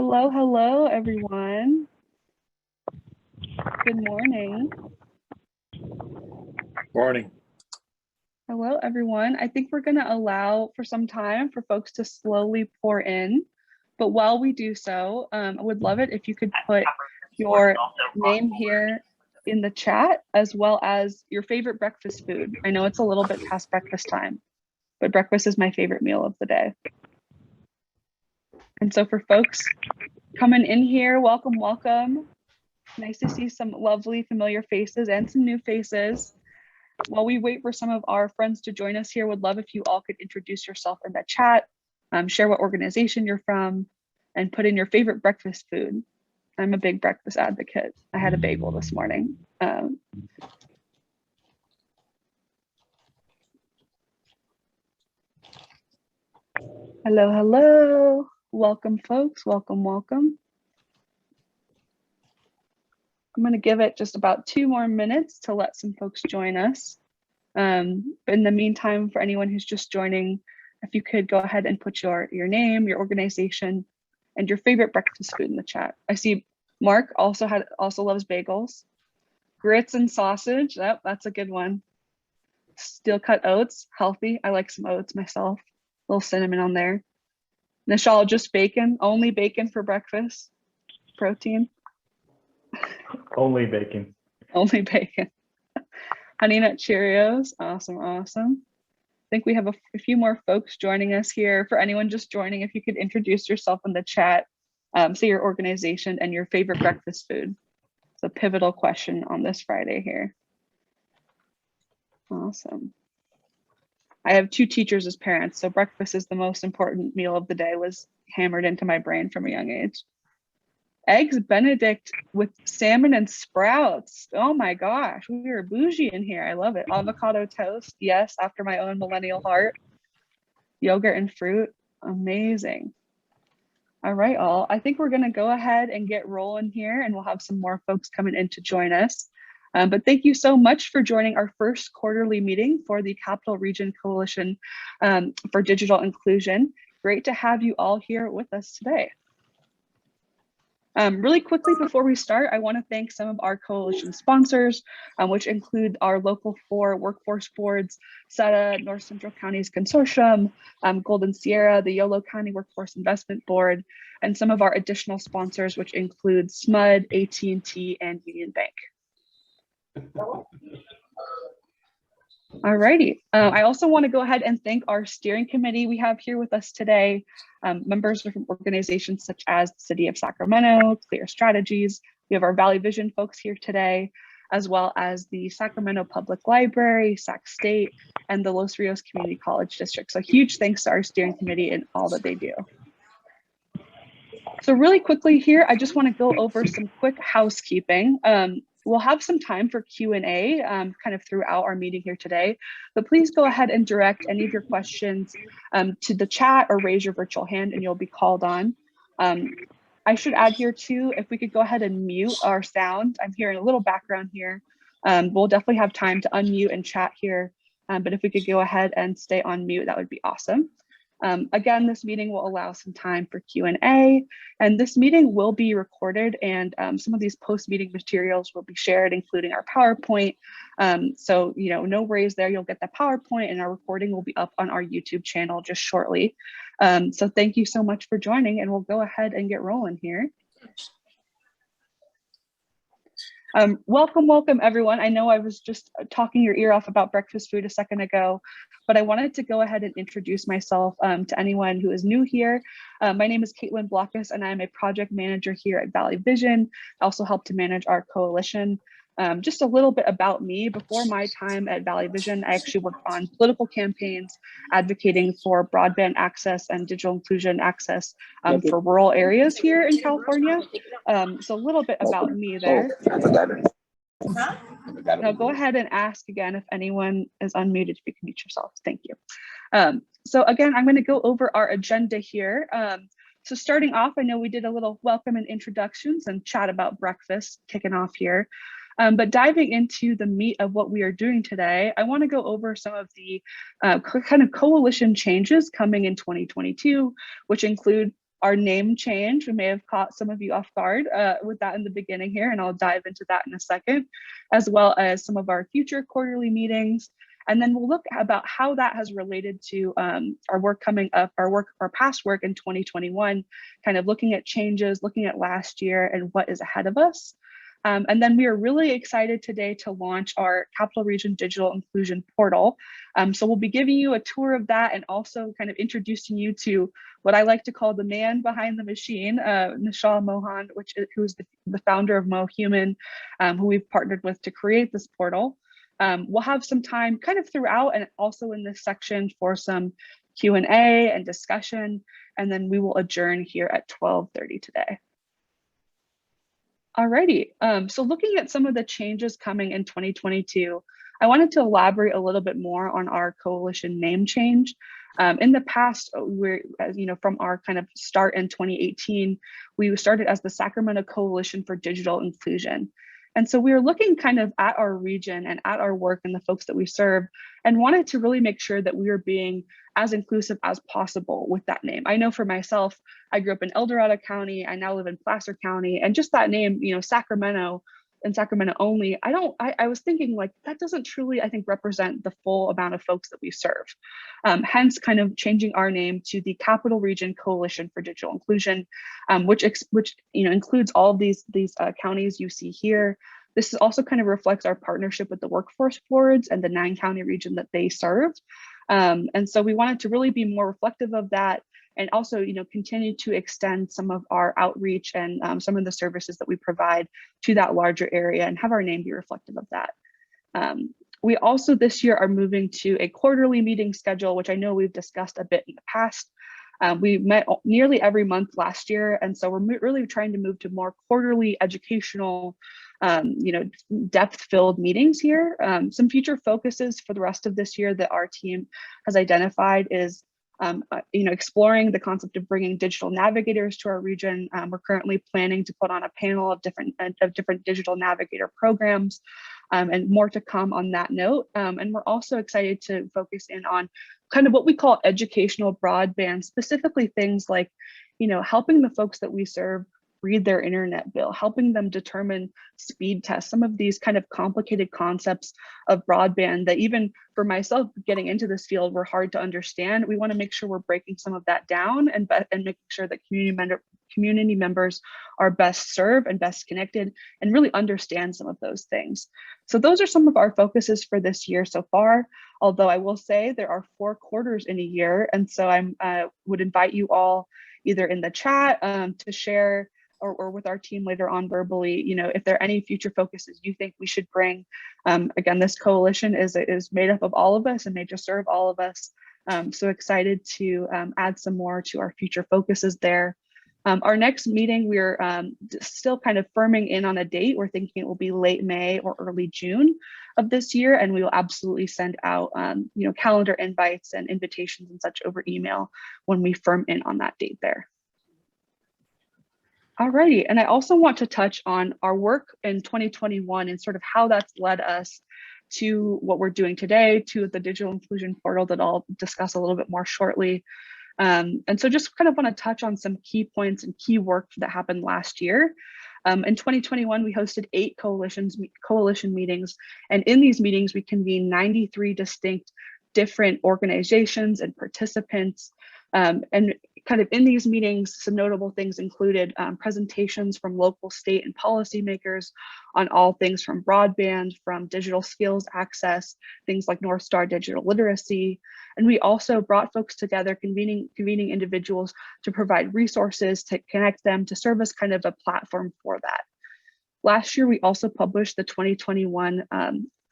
Hello, hello, everyone. Good morning. Morning. Hello, everyone. I think we're going to allow for some time for folks to slowly pour in. But while we do so, I would love it if you could put your name here in the chat, as well as your favorite breakfast food. I know it's a little bit past breakfast time, but breakfast is my favorite meal of the day. And so for folks coming in here, welcome, welcome. Nice to see some lovely familiar faces and some new faces. While we wait for some of our friends to join us here, would love if you all could introduce yourself in the chat, share what organization you're from, and put in your favorite breakfast food. I'm a big breakfast advocate. I had a bagel this morning. Hello, hello. Welcome, folks. Welcome, welcome. I'm going to give it just about 2 more minutes to let some folks join us. But in the meantime, for anyone who's just joining, if you could go ahead and put your name, your organization, and your favorite breakfast food in the chat. I see Mark also loves bagels. Grits and sausage, yep, that's a good one. Steel cut oats, healthy. I like some oats myself. A little cinnamon on there. Nishal, just bacon, only bacon for breakfast. Protein. Only bacon. Only bacon. Honey Nut Cheerios, awesome, awesome. I think we have a few more folks joining us here. For anyone just joining, if you could introduce yourself in the chat, say your organization and your favorite breakfast food. It's a pivotal question on this Friday here. Awesome. I have 2 teachers as parents, so breakfast is the most important meal of the day, was hammered into my brain from a young age. Eggs Benedict with salmon and sprouts. Oh my gosh, we are bougie in here. I love it. Avocado toast, yes, after my own millennial heart. Yogurt and fruit, amazing. All right, all. I think we're gonna go ahead and get rolling here, and we'll have some more folks coming in to join us. But thank you so much for joining our first quarterly meeting for the Capital Region Coalition for Digital Inclusion. Great to have you all here with us today. Really quickly before we start, I want to thank some of our coalition sponsors, which include our local 4 workforce boards, SETA, North Central Counties Consortium, Golden Sierra, the Yolo County Workforce Investment Board, and some of our additional sponsors, which include SMUD, AT&T, and Union Bank. Alrighty, I also want to go ahead and thank our steering committee we have here with us today. Members from organizations such as the City of Sacramento, Clear Strategies. We have our Valley Vision folks here today, as well as the Sacramento Public Library, Sac State, and the Los Rios Community College District. So huge thanks to our steering committee and all that they do. So really quickly here, I just want to go over some quick housekeeping. We'll have some time for Q&A kind of throughout our meeting here today, but please go ahead and direct any of your questions to the chat or raise your virtual hand and you'll be called on. I should add here too, if we could go ahead and mute our sound. I'm hearing a little background here. We'll definitely have time to unmute and chat here, but if we could go ahead and stay on mute, that would be awesome. Again, this meeting will allow some time for Q&A, and this meeting will be recorded, and some of these post-meeting materials will be shared, including our PowerPoint. So, no worries there. You'll get the PowerPoint, and our recording will be up on our YouTube channel just shortly. So thank you so much for joining, and we'll go ahead and get rolling here. Welcome, welcome everyone. I know I was just talking your ear off about breakfast food a second ago, but I wanted to go ahead and introduce myself to anyone who is new here. My name is Caitlin Blockus, and I'm a project manager here at Valley Vision. I also help to manage our coalition. Just a little bit about me. Before my time at Valley Vision, I actually worked on political campaigns advocating for broadband access and digital inclusion access for rural areas here in California. So a little bit about me there. Now go ahead and ask again if anyone is unmuted, if you can mute yourself. Thank you. So again, I'm going to go over our agenda here. So starting off, I know we did a little welcome and introductions and chat about breakfast kicking off here. But diving into the meat of what we are doing today, I want to go over some of the kind of coalition changes coming in 2022, which include our name change. We may have caught some of you off guard with that in the beginning here, and I'll dive into that in a second, as well as some of our future quarterly meetings. And then we'll look about how that has related to our work coming up, our past work in 2021, kind of looking at changes, looking at last year and what is ahead of us. And then we are really excited today to launch our Capital Region Digital Inclusion Portal. So we'll be giving you a tour of that and also kind of introducing you to what I like to call the man behind the machine, Nishal Mohan, who's the founder of MoHuman, who we've partnered with to create this portal. We'll have some time kind of throughout and also in this section for some Q&A and discussion, and then we will adjourn here at 12:30 today. Alrighty, so looking at some of the changes coming in 2022, I wanted to elaborate a little bit more on our coalition name change. In the past, from our kind of start in 2018, we started as the Sacramento Coalition for Digital Inclusion. And so we were looking kind of at our region and at our work and the folks that we serve and wanted to really make sure that we were being as inclusive as possible with that name. I know for myself, I grew up in El Dorado County. I now live in Placer County, and just that name, Sacramento and Sacramento only, I was thinking like, that doesn't truly, I think, represent the full amount of folks that we serve. Hence kind of changing our name to the Capital Region Coalition for Digital Inclusion, which includes all of these counties you see here. This also kind of reflects our partnership with the workforce boards and the 9-county region that they serve. And so we wanted to really be more reflective of that, and also, continue to extend some of our outreach and some of the services that we provide to that larger area and have our name be reflective of that. We also this year are moving to a quarterly meeting schedule, which I know we've discussed a bit in the past. We met nearly every month last year, and so we're really trying to move to more quarterly educational, depth-filled meetings here. Some future focuses for the rest of this year that our team has identified is exploring the concept of bringing digital navigators to our region. We're currently planning to put on a panel of different digital navigator programs, and more to come on that note. And we're also excited to focus in on kind of what we call educational broadband, specifically things like, helping the folks that we serve read their internet bill, helping them determine speed tests, some of these kind of complicated concepts of broadband that even for myself getting into this field were hard to understand. We want to make sure we're breaking some of that down and making sure that community members are best served and best connected and really understand some of those things. So those are some of our focuses for this year so far, although I will say there are 4 quarters in a year. And so I would invite you all either in the chat to share or with our team later on verbally, if there are any future focuses you think we should bring. Again, this coalition is made up of all of us and may just serve all of us. So excited to add some more to our future focuses there. Our next meeting, we're still kind of firming in on a date. We're thinking it will be late May or early June of this year, and we will absolutely send out calendar invites and invitations and such over email when we firm in on that date there. Alrighty, and I also want to touch on our work in 2021 and sort of how that's led us to what we're doing today, to the digital inclusion portal that I'll discuss a little bit more shortly. And so just kind of want to touch on some key points and key work that happened last year. In 2021, we hosted 8 coalition meetings, and in these meetings, we convened 93 distinct different organizations and participants. And kind of in these meetings, some notable things included presentations from local, state, and policymakers on all things from broadband, from digital skills access, things like North Star digital literacy. And we also brought folks together, convening individuals to provide resources, to connect them, to serve as kind of a platform for that. Last year, we also published the 2021,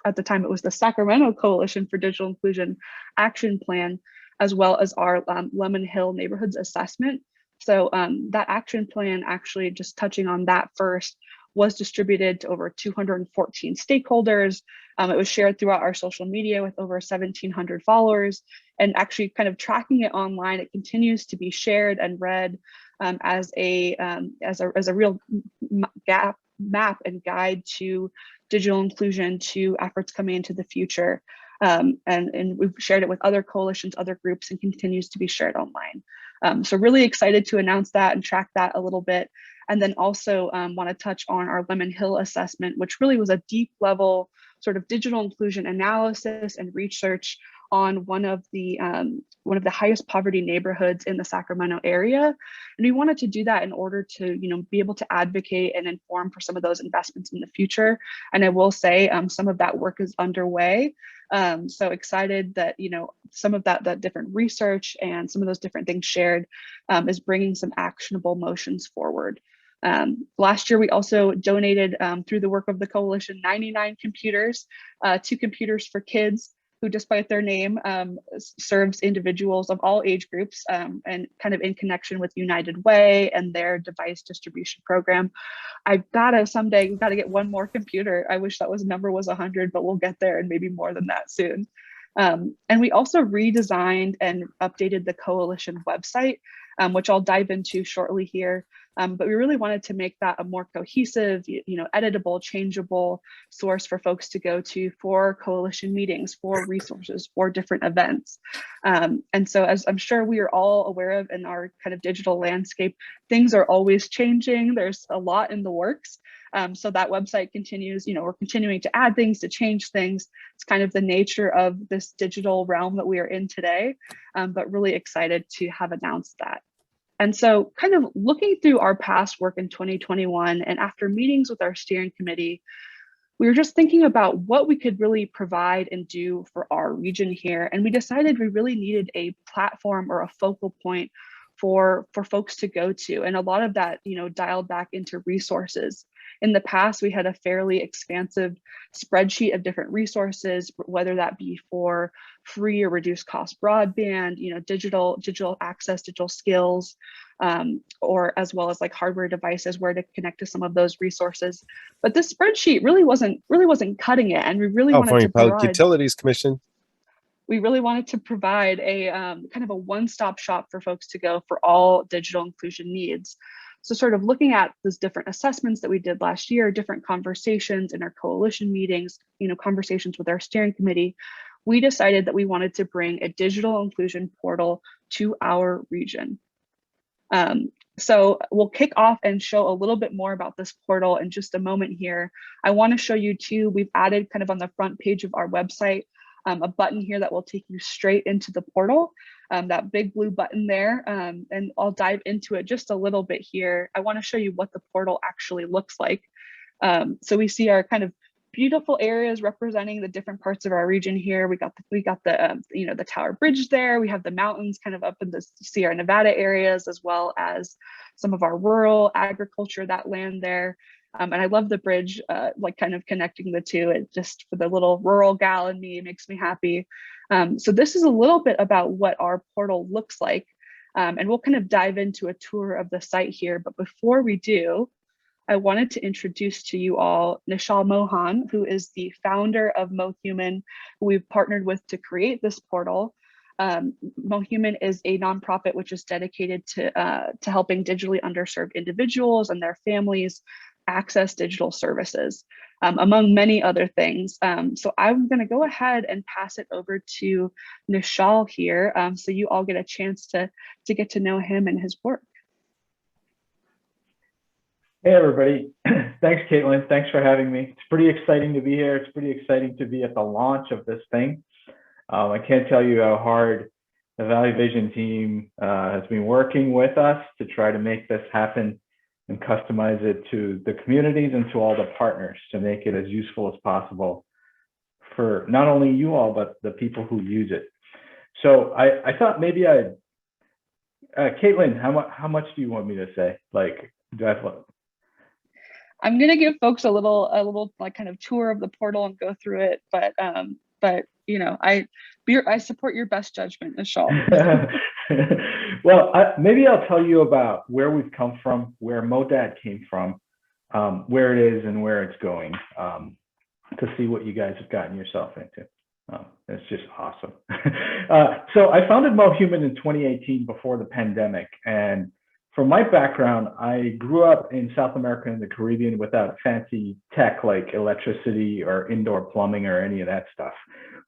at the time it was the Sacramento Coalition for Digital Inclusion Action Plan, as well as our Lemon Hill Neighborhoods Assessment. So that action plan, actually just touching on that first, was distributed to over 214 stakeholders. It was shared throughout our social media with over 1,700 followers, and actually kind of tracking it online, it continues to be shared and read as a real map and guide to digital inclusion, to efforts coming into the future. And we've shared it with other coalitions, other groups, and continues to be shared online. So really excited to announce that and track that a little bit. And then also want to touch on our Lemon Hill assessment, which really was a deep level sort of digital inclusion analysis and research on one of the highest poverty neighborhoods in the Sacramento area. And we wanted to do that in order to, be able to advocate and inform for some of those investments in the future. And I will say some of that work is underway. So excited that, some of that different research and some of those different things shared is bringing some actionable motions forward. Last year, we also donated through the work of the coalition 99 computers to Computers for Kids, who, despite their name, serves individuals of all age groups and kind of in connection with United Way and their device distribution program. Someday, we've got to get one more computer. I wish that number was 100, but we'll get there and maybe more than that soon. And we also redesigned and updated the coalition website, which I'll dive into shortly here. But we really wanted to make that a more cohesive, editable, changeable source for folks to go to for coalition meetings, for resources, for different events. And so, as I'm sure we are all aware of in our kind of digital landscape, things are always changing. There's a lot in the works. So that website continues, we're continuing to add things, to change things. It's kind of the nature of this digital realm that we are in today, but really excited to have announced that. And so kind of looking through our past work in 2021 and after meetings with our steering committee, we were just thinking about what we could really provide and do for our region here. And we decided we really needed a platform or a focal point for folks to go to. And a lot of that, dialed back into resources. In the past, we had a fairly expansive spreadsheet of different resources, whether that be for free or reduced cost broadband, digital access, digital skills, or as well as like hardware devices, where to connect to some of those resources. But this spreadsheet really wasn't cutting it, and we really wanted to Public Utilities Commission. We really wanted to provide a kind of a one-stop shop for folks to go for all digital inclusion needs. So sort of looking at those different assessments that we did last year, different conversations in our coalition meetings, conversations with our steering committee, we decided that we wanted to bring a digital inclusion portal to our region. So we'll kick off and show a little bit more about this portal in just a moment here. I want to show you too, we've added kind of on the front page of our website, a button here that will take you straight into the portal, that big blue button there, and I'll dive into it just a little bit here. I want to show you what the portal actually looks like. So we see our kind of beautiful areas representing the different parts of our region here. We got the the Tower Bridge there. We have the mountains kind of up in the Sierra Nevada areas, as well as some of our rural agriculture, that land there. And I love the bridge, like kind of connecting the two. It just, for the little rural gal in me, it makes me happy. So this is a little bit about what our portal looks like. And we'll kind of dive into a tour of the site here. But before we do, I wanted to introduce to you all Nishal Mohan, who is the founder of MoHuman, who we've partnered with to create this portal. MoHuman is a nonprofit which is dedicated to helping digitally underserved individuals and their families access digital services, among many other things. So I'm going to go ahead and pass it over to Nishal here, so you all get a chance to get to know him and his work. Hey, everybody. Thanks, Caitlin. Thanks for having me. It's pretty exciting to be here. It's pretty exciting to be at the launch of this thing. I can't tell you how hard the Valley Vision team has been working with us to try to make this happen and customize it to the communities and to all the partners to make it as useful as possible for not only you all, but the people who use it. So I thought maybe Caitlin, how much do you want me to say? Like, do I have I'm gonna give folks a little like kind of tour of the portal and go through it, but I support your best judgment, Nishal. Well, maybe I'll tell you about where we've come from, where MoDat came from, where it is and where it's going, to see what you guys have gotten yourself into. It's just awesome. So I founded MoHuman in 2018 before the pandemic. And from my background, I grew up in South America and the Caribbean without fancy tech like electricity or indoor plumbing or any of that stuff.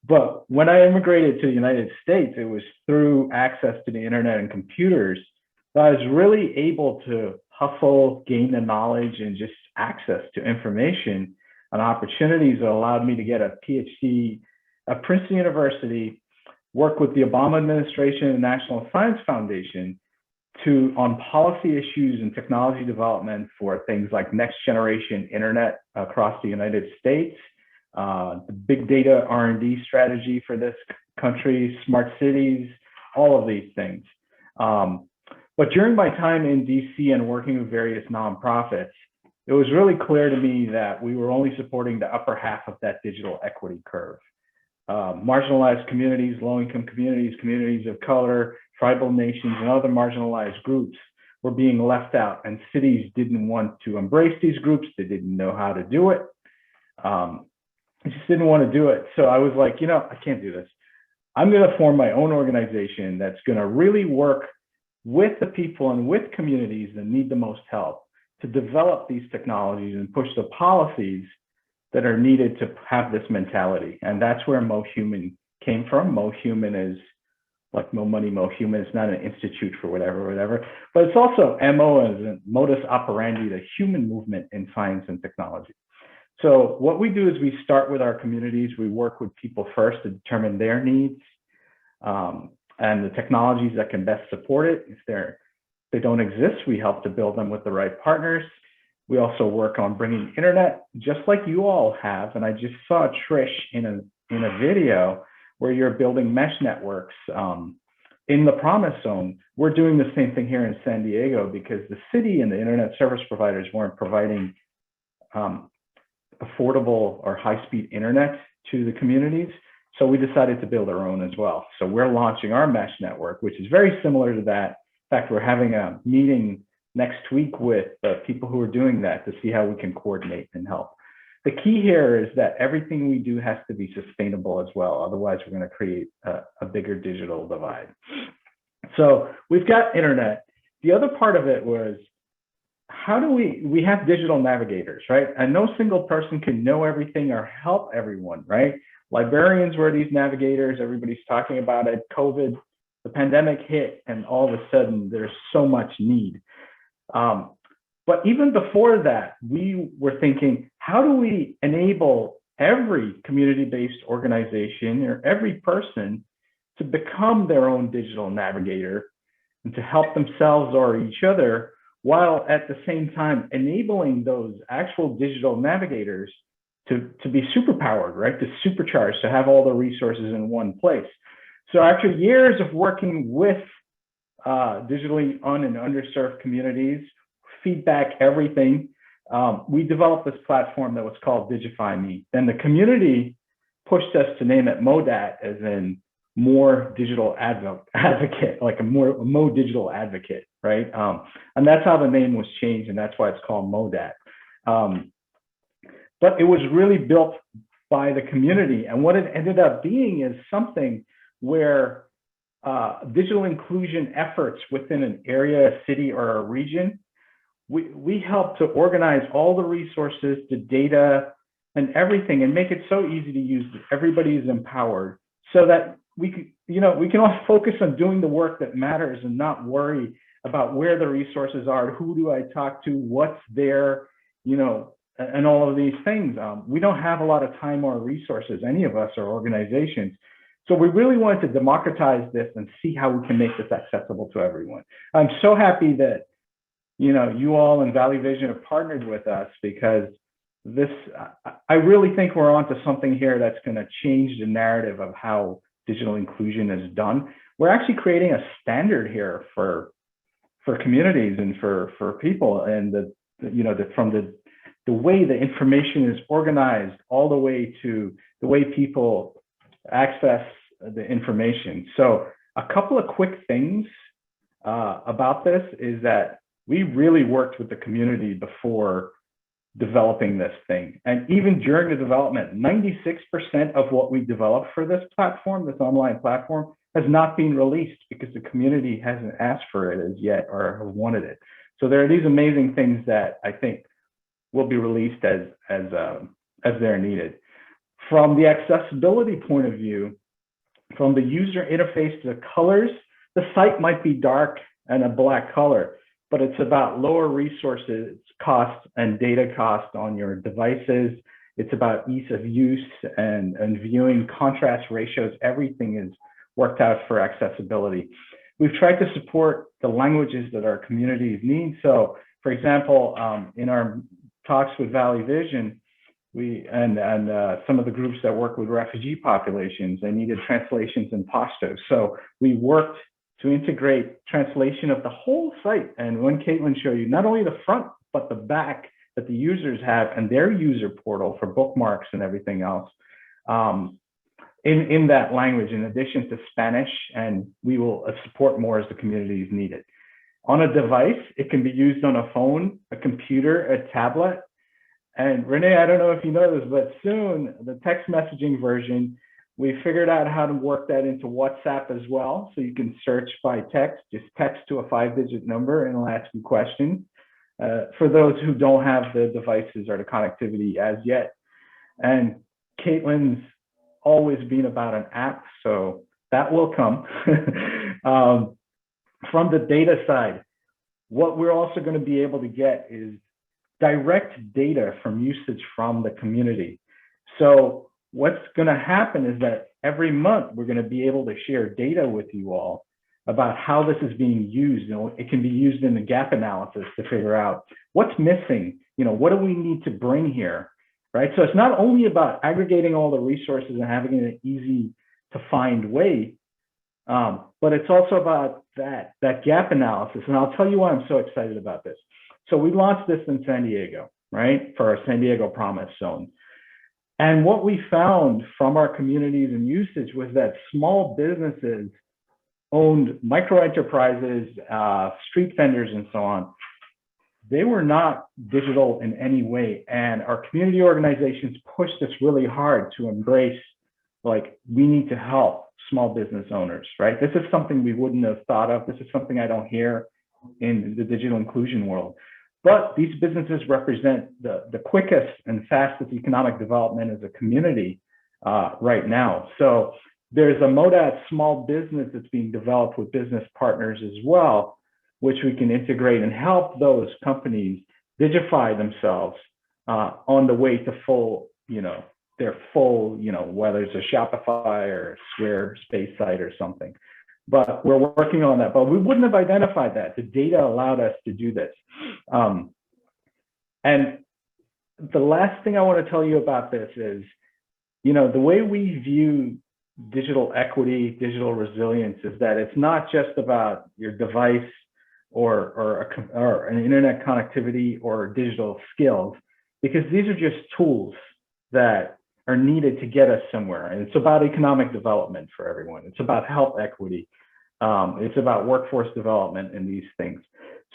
But when I immigrated to the United States, it was through access to the internet and computers that I was really able to hustle, gain the knowledge, and just access to information and opportunities that allowed me to get a PhD at Princeton University, work with the Obama administration and National Science Foundation on policy issues and technology development for things like next generation internet across the United States, the big data R&D strategy for this country, smart cities, all of these things. But during my time in DC and working with various nonprofits, it was really clear to me that we were only supporting the upper half of that digital equity curve. Marginalized communities, low-income communities, communities of color, tribal nations, and other marginalized groups were being left out, and cities didn't want to embrace these groups. They didn't know how to do it. They just didn't want to do it. So I was like, you know, I can't do this. I'm going to form my own organization that's going to really work with the people and with communities that need the most help to develop these technologies and push the policies that are needed to have this mentality. And that's where MoHuman came from. MoHuman is like Mo Money, MoHuman. It's not an institute for whatever, but it's also MO as a modus operandi, the human movement in science and technology. So what we do is we start with our communities. We work with people first to determine their needs and the technologies that can best support it. If they don't exist, we help to build them with the right partners. We also work on bringing internet, just like you all have. And I just saw Trish in a video where you're building mesh networks in the Promise Zone. We're doing the same thing here in San Diego because the city and the internet service providers weren't providing affordable or high-speed internet to the communities. So we decided to build our own as well. So we're launching our mesh network, which is very similar to that. In fact, we're having a meeting next week with people who are doing that to see how we can coordinate and help. The key here is that everything we do has to be sustainable as well. Otherwise, we're going to create a bigger digital divide. So we've got internet. The other part of it was, how do we have digital navigators, right? And no single person can know everything or help everyone, right? Librarians were these navigators. Everybody's talking about it. COVID, the pandemic hit, and all of a sudden there's so much need. But even before that, we were thinking, how do we enable every community-based organization or every person to become their own digital navigator and to help themselves or each other, while at the same time enabling those actual digital navigators to be superpowered, right? To supercharge, to have all the resources in one place. So after years of working with digitally and underserved communities, feedback, everything, we developed this platform that was called Digify Me. Then the community pushed us to name it MoDat, as in more digital advocate, like a Mo digital advocate, right? And that's how the name was changed, and that's why it's called MoDat. But it was really built by the community, and what it ended up being is something where digital inclusion efforts within an area, a city, or a region, we help to organize all the resources, the data, and everything, and make it so easy to use that everybody is empowered, so that we can all focus on doing the work that matters and not worry about where the resources are, who do I talk to, what's there, and all of these things. We don't have a lot of time or resources, any of us or organizations. So we really wanted to democratize this and see how we can make this accessible to everyone. I'm so happy that you all in Valley Vision have partnered with us, because I really think we're onto something here that's going to change the narrative of how digital inclusion is done. We're actually creating a standard here for communities and for people, and from the way the information is organized all the way to the way people access the information. So a couple of quick things about this is that we really worked with the community before developing this thing. And even during the development, 96% of what we developed for this platform, this online platform, has not been released because the community hasn't asked for it as yet or have wanted it. So there are these amazing things that I think will be released as they're needed. From the accessibility point of view, from the user interface to the colors, the site might be dark and a black color, but it's about lower resources costs and data cost on your devices. It's about ease of use and viewing contrast ratios. Everything is worked out for accessibility. We've tried to support the languages that our communities need. So, for example, in our talks with Valley Vision, some of the groups that work with refugee populations, they needed translations in Pashto. So we worked to integrate translation of the whole site. And when Caitlin showed you not only the front, but the back that the users have and their user portal for bookmarks and everything else in that language, in addition to Spanish, and we will support more as the communities need it. On a device, it can be used on a phone, a computer, a tablet. And Renee, I don't know if you know this, but soon the text messaging version, we figured out how to work that into WhatsApp as well. So you can search by text, just text to a 5-digit number and it'll ask you questions. For those who don't have the devices or the connectivity as yet. And Caitlin's always been about an app, so that will come. From the data side, what we're also going to be able to get is direct data from usage from the community. So what's going to happen is that every month we're going to be able to share data with you all about how this is being used. You know, it can be used in the gap analysis to figure out what's missing. You know, what do we need to bring here, right? So it's not only about aggregating all the resources and having it an easy to find way, but it's also about that gap analysis. And I'll tell you why I'm so excited about this. So we launched this in San Diego, right, for our San Diego Promise Zone. And what we found from our communities and usage was that small businesses owned micro enterprises, street vendors, and so on. They were not digital in any way. And our community organizations pushed us really hard to embrace, like, we need to help small business owners, right? This is something we wouldn't have thought of. This is something I don't hear in the digital inclusion world. But these businesses represent the quickest and fastest economic development as a community right now. So there's a MoDat small business that's being developed with business partners as well, which we can integrate and help those companies digify themselves on the way to full, their full, whether it's a Shopify or a Squarespace site or something. But we're working on that. But we wouldn't have identified that. The data allowed us to do this. And the last thing I want to tell you about this is, the way we view digital equity, digital resilience is that it's not just about your device or an internet connectivity or digital skills, because these are just tools that are needed to get us somewhere. And it's about economic development for everyone. It's about health equity. It's about workforce development and these things.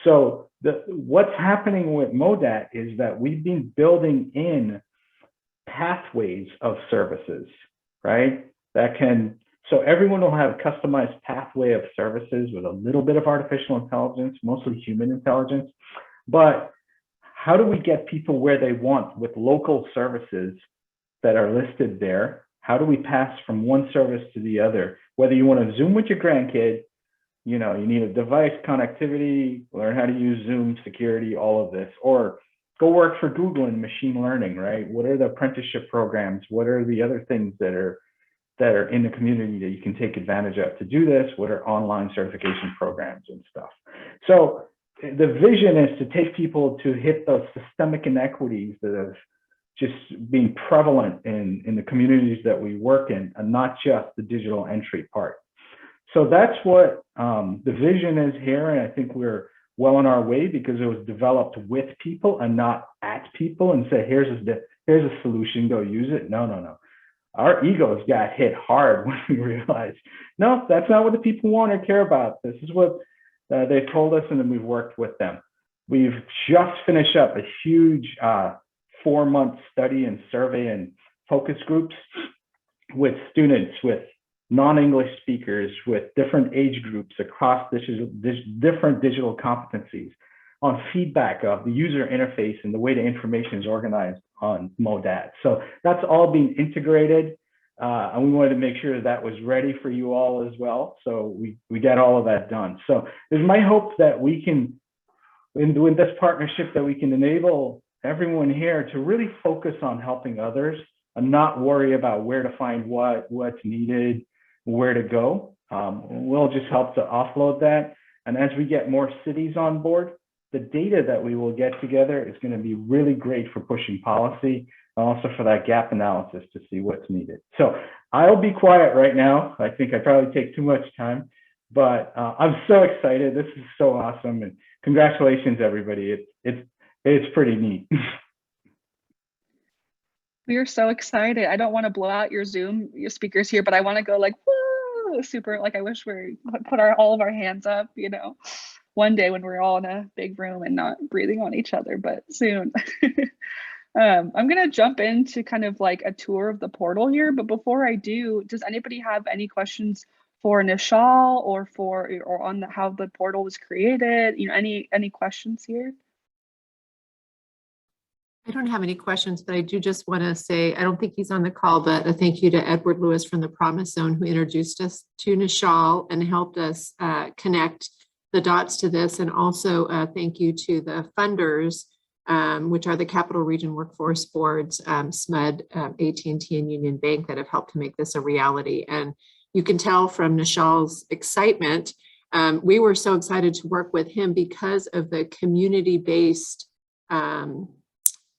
So what's happening with MoDat is that we've been building in pathways of services, right? So everyone will have a customized pathway of services with a little bit of artificial intelligence, mostly human intelligence. But how do we get people where they want with local services that are listed there? How do we pass from one service to the other? Whether you want to Zoom with your grandkid, you need a device connectivity, learn how to use Zoom, security, all of this, or go work for Google in machine learning, right? What are the apprenticeship programs? What are the other things that are in the community that you can take advantage of to do this? What are online certification programs and stuff? So the vision is to take people to hit those systemic inequities that have just been prevalent in the communities that we work in, and not just the digital entry part. So that's what the vision is here. And I think we're well on our way because it was developed with people and not at people and say, here's a solution, go use it. No. Our egos got hit hard when we realized, no, that's not what the people want or care about. This is what they told us, and then we've worked with them. We've just finished up a huge 4-month study and survey and focus groups with students, with non-English speakers, with different age groups across different digital competencies on feedback of the user interface and the way the information is organized on MoDat. So that's all being integrated. And we wanted to make sure that was ready for you all as well. So we got all of that done. So there's my hope that we can, with this partnership, that we can enable everyone here to really focus on helping others and not worry about where to find what's needed, where to go. We'll just help to offload that. And as we get more cities on board, the data that we will get together is going to be really great for pushing policy, and also for that gap analysis to see what's needed. So I'll be quiet right now. I think I probably take too much time, but I'm so excited. This is so awesome, and congratulations, everybody. It's pretty neat. We are so excited. I don't want to blow out your speakers here, but I want to go like, woo, super. Like I wish we put all of our hands up, you know, one day when we're all in a big room and not breathing on each other, but soon. I'm going to jump into kind of like a tour of the portal here. But before I do, does anybody have any questions for Nishal or on how the portal was created? You know, any questions here? I don't have any questions, but I do just want to say, I don't think he's on the call, but a thank you to Edward Lewis from the Promise Zone, who introduced us to Nishal and helped us connect the dots to this. And also thank you to the funders, which are the Capital Region Workforce Boards, SMUD, AT&T, and Union Bank, that have helped to make this a reality. And you can tell from Nishal's excitement, we were so excited to work with him because of the community-based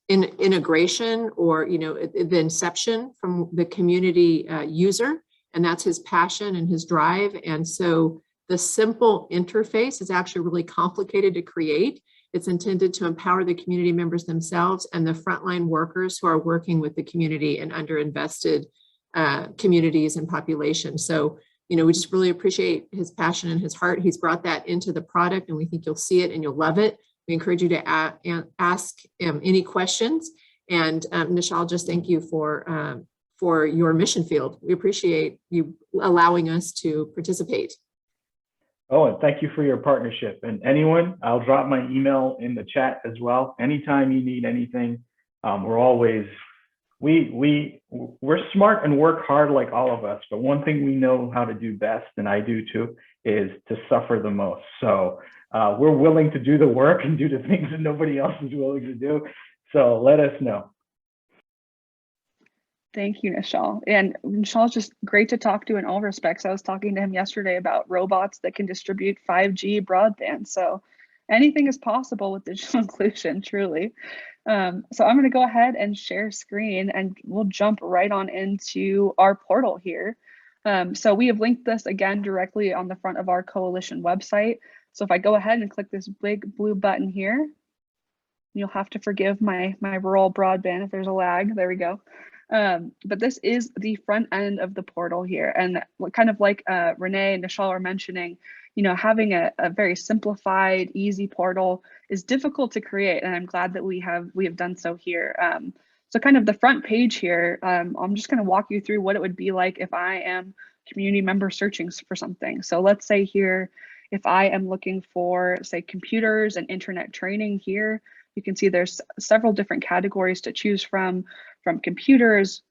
integration, or the inception from the community user, and that's his passion and his drive. And so the simple interface is actually really complicated to create. It's intended to empower the community members themselves and the frontline workers who are working with the community and underinvested communities and populations. So, we just really appreciate his passion and his heart. He's brought that into the product, and we think you'll see it and you'll love it. We encourage you to ask any questions. And Nishal, just thank you for your mission field. We appreciate you allowing us to participate. Oh, and thank you for your partnership. And anyone, I'll drop my email in the chat as well. Anytime you need anything, we're always, we're smart and work hard like all of us. But one thing we know how to do best, and I do too, is to suffer the most. So we're willing to do the work and do the things that nobody else is willing to do. So let us know. Thank you, Nishal. And Nishal's just great to talk to in all respects. I was talking to him yesterday about robots that can distribute 5G broadband. So anything is possible with digital inclusion, truly. So I'm going to go ahead and share screen, and we'll jump right on into our portal here. So we have linked this again directly on the front of our coalition website. So if I go ahead and click this big blue button here, you'll have to forgive my rural broadband if there's a lag. There we go. But this is the front end of the portal here. And kind of like Renee and Nishal are mentioning, having a very simplified, easy portal is difficult to create. And I'm glad that we have done so here. So kind of the front page here, I'm just going to walk you through what it would be like if I am community member searching for something. So let's say here, if I am looking for, say, computers and internet training here, you can see there's several different categories to choose from computers,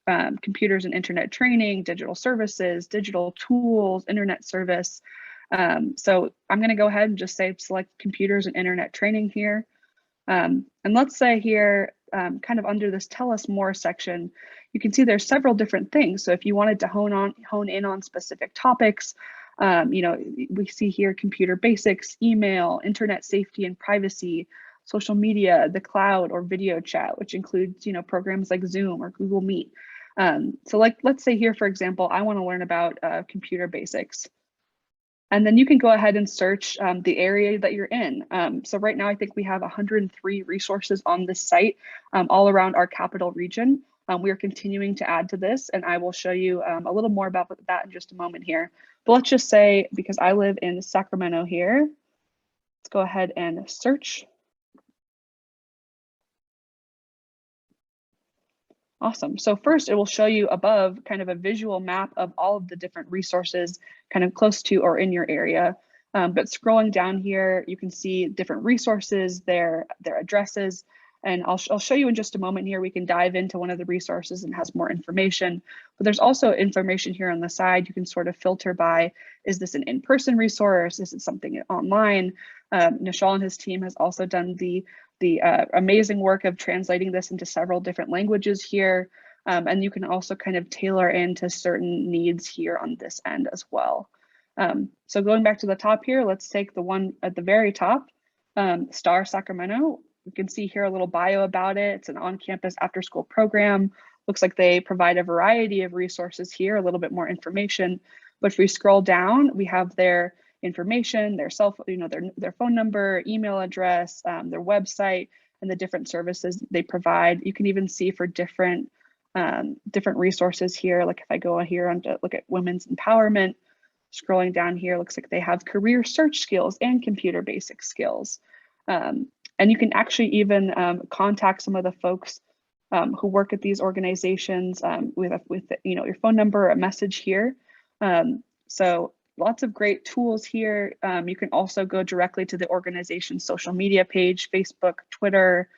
computers and internet training, digital services, digital tools, internet service. So I'm going to go ahead and just say select computers and internet training here. And let's say here, kind of under this tell us more section, you can see there's several different things. So if you wanted to hone in on specific topics, we see here computer basics, email, internet safety and privacy, social media, the cloud, or video chat, which includes, programs like Zoom or Google Meet. So let's say here, for example, I want to learn about computer basics. And then you can go ahead and search the area that you're in. So right now, I think we have 103 resources on this site all around our capital region. We are continuing to add to this, and I will show you a little more about that in just a moment here. But let's just say, because I live in Sacramento here, let's go ahead and search. Awesome. So first, it will show you above kind of a visual map of all of the different resources kind of close to or in your area. But scrolling down here, you can see different resources, their addresses, and I'll show you in just a moment here. We can dive into one of the resources and has more information, but there's also information here on the side. You can sort of filter by, is this an in-person resource? Is it something online? Nishal and his team has also done the amazing work of translating this into several different languages here. And you can also kind of tailor into certain needs here on this end as well. So going back to the top here, let's take the one at the very top, STAR Sacramento. You can see here a little bio about it. It's an on-campus after-school program. Looks like they provide a variety of resources here, a little bit more information. But if we scroll down, we have their information, their their phone number, email address, their website, and the different services they provide. You can even see for different resources here. Like if I go here and look at women's empowerment, scrolling down here, looks like they have career search skills and computer basic skills. And you can actually even contact some of the folks who work at these organizations with your phone number, a message here. So lots of great tools here. You can also go directly to the organization's social media page, Facebook, Twitter.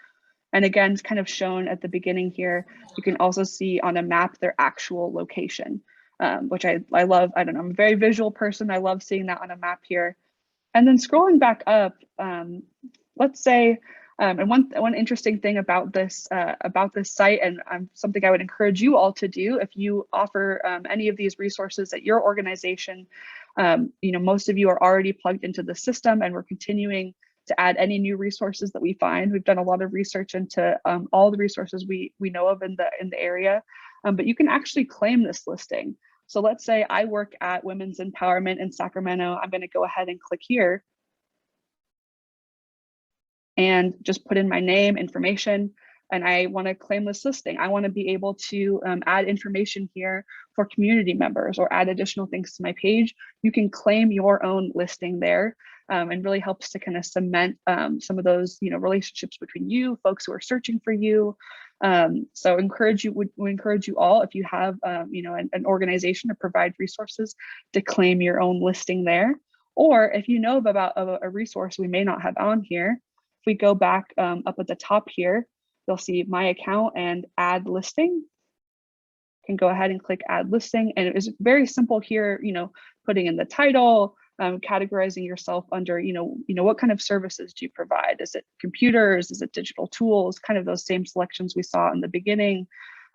And again, it's kind of shown at the beginning here. You can also see on a map their actual location, which I love. I don't know, I'm a very visual person. I love seeing that on a map here. And then scrolling back up, let's say, and one interesting thing about this site, and something I would encourage you all to do if you offer any of these resources at your organization. Most of you are already plugged into the system, and we're continuing to add any new resources that we find. We've done a lot of research into all the resources we know of in the area, but you can actually claim this listing. So let's say I work at Women's Empowerment in Sacramento. I'm going to go ahead and click here and just put in my name, information, and I want to claim this listing. I want to be able to add information here for community members or add additional things to my page. You can claim your own listing there, and really helps to kind of cement some of those relationships between you, folks who are searching for you. So we encourage you all, if you have an organization to provide resources, to claim your own listing there. Or if you know about a resource we may not have on here, if we go back up at the top here, you'll see my account and add listing. You can go ahead and click add listing, and it is very simple here, putting in the title, categorizing yourself under, what kind of services do you provide? Is it computers? Is it digital tools? Kind of those same selections we saw in the beginning,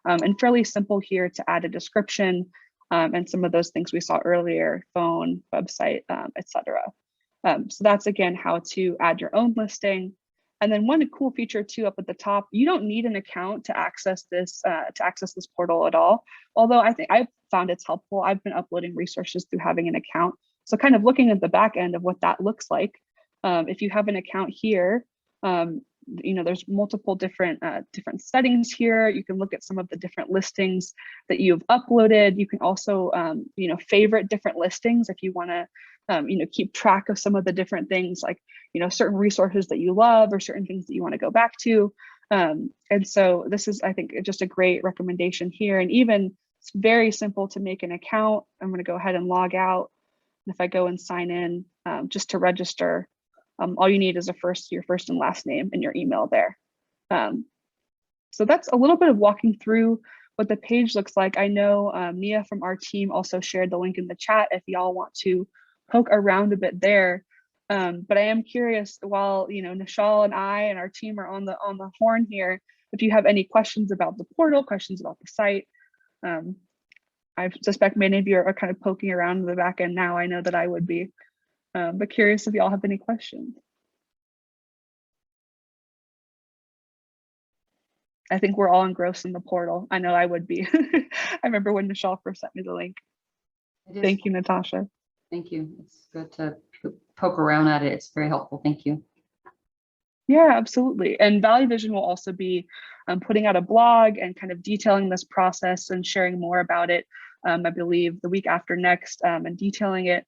and fairly simple here to add a description, and some of those things we saw earlier, phone, website, etc. So that's again how to add your own listing. And then one cool feature too up at the top, you don't need an account to access this portal at all. Although I think I've found it's helpful. I've been uploading resources through having an account. So kind of looking at the back end of what that looks like. If you have an account here, there's multiple different settings here. You can look at some of the different listings that you've uploaded. You can also favorite different listings if you want to keep track of some of the different things, like certain resources that you love or certain things that you want to go back to. And so this is, I think, just a great recommendation here. And even it's very simple to make an account. I'm going to go ahead and log out. And if I go and sign in just to register, all you need is your first and last name and your email there. So that's a little bit of walking through what the page looks like. I know Nia from our team also shared the link in the chat if y'all want to poke around a bit there. But I am curious, while Nishal and I and our team are on the horn here, if you have any questions about the portal, questions about the site. I suspect many of you are kind of poking around in the back end now. I know that I would be, but curious if y'all have any questions. I think we're all engrossed in the portal. I know I would be. I remember when Nishal first sent me the link. Thank you, Natasha. Thank you. It's good to poke around at it. It's very helpful. Thank you. Yeah, absolutely. And Valley Vision will also be putting out a blog and kind of detailing this process and sharing more about it, I believe the week after next, and detailing it.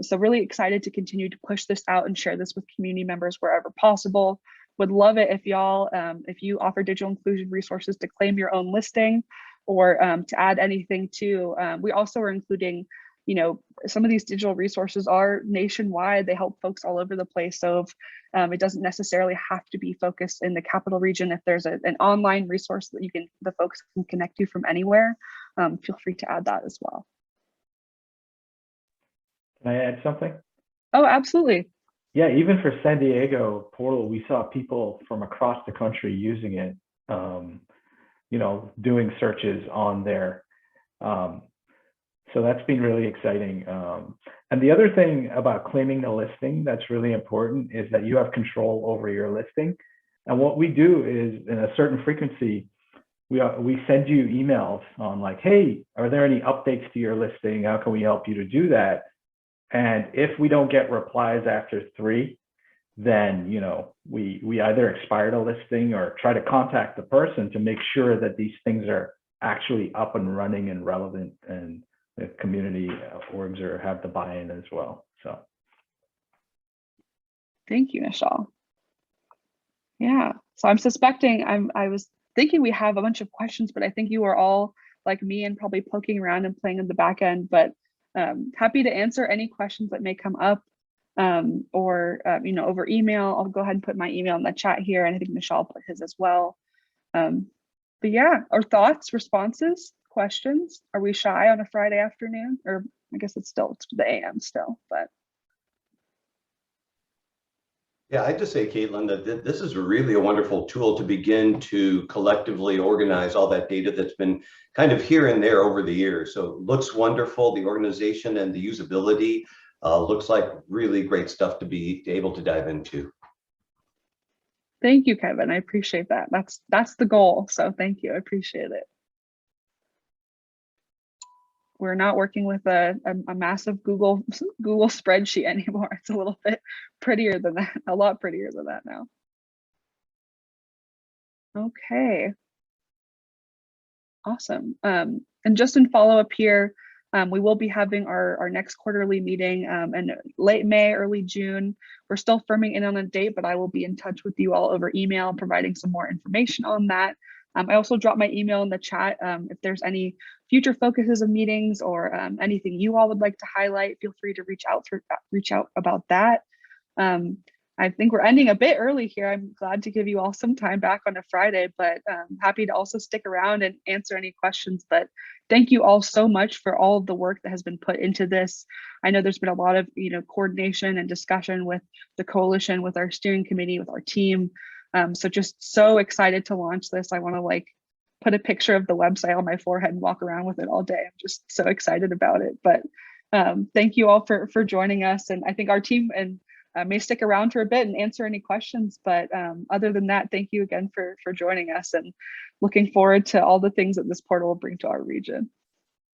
So really excited to continue to push this out and share this with community members wherever possible. Would love it if y'all, if you offer digital inclusion resources to claim your own listing or to add anything to. We also are including you know, some of these digital resources are nationwide. They help folks all over the place. So if, it doesn't necessarily have to be focused in the capital region. If there's an online resource that the folks can connect to from anywhere, feel free to add that as well. Can I add something? Oh, absolutely. Yeah, even for San Diego portal, we saw people from across the country using it, you know, doing searches on there. So that's been really exciting. And the other thing about claiming the listing that's really important is that you have control over your listing. And what we do is, in a certain frequency, we send you emails on like, hey, are there any updates to your listing? How can we help you to do that? And if we don't get replies after 3, then, you know, we either expire the listing or try to contact the person to make sure that these things are actually up and running and relevant, and the community orgs have the buy-in as well. So thank you, Nishal. Yeah, so I'm suspecting, I was thinking we have a bunch of questions, but I think you are all like me and probably poking around and playing in the back end, but happy to answer any questions that may come up, or you know, over email. I'll go ahead and put my email in the chat here, and I think Nishal put his as well. But yeah, our thoughts, responses, questions. Are we shy on a Friday afternoon? Or I guess it's the AM still, but. Yeah, I'd just say, Caitlin, that this is really a wonderful tool to begin to collectively organize all that data that's been kind of here and there over the years. So it looks wonderful. The organization and the usability looks like really great stuff to be able to dive into. Thank you, Kevin. I appreciate that. That's the goal. So thank you. I appreciate it. We're not working with a massive Google spreadsheet anymore. It's a little bit prettier than that, a lot prettier than that now. Okay. Awesome. And just in follow-up here, we will be having our next quarterly meeting in late May, early June. We're still firming in on a date, but I will be in touch with you all over email, providing some more information on that. I also dropped my email in the chat. If there's any future focuses of meetings or anything you all would like to highlight, feel free to reach out about that. I think we're ending a bit early here. I'm glad to give you all some time back on a Friday, but happy to also stick around and answer any questions. But thank you all so much for all of the work that has been put into this. I know there's been a lot of coordination and discussion with the coalition, with our steering committee, with our team. So just so excited to launch this. I want to like put a picture of the website on my forehead and walk around with it all day. I'm just so excited about it. But thank you all for joining us. And I think our team may stick around for a bit and answer any questions. But other than that, thank you again for joining us, and looking forward to all the things that this portal will bring to our region.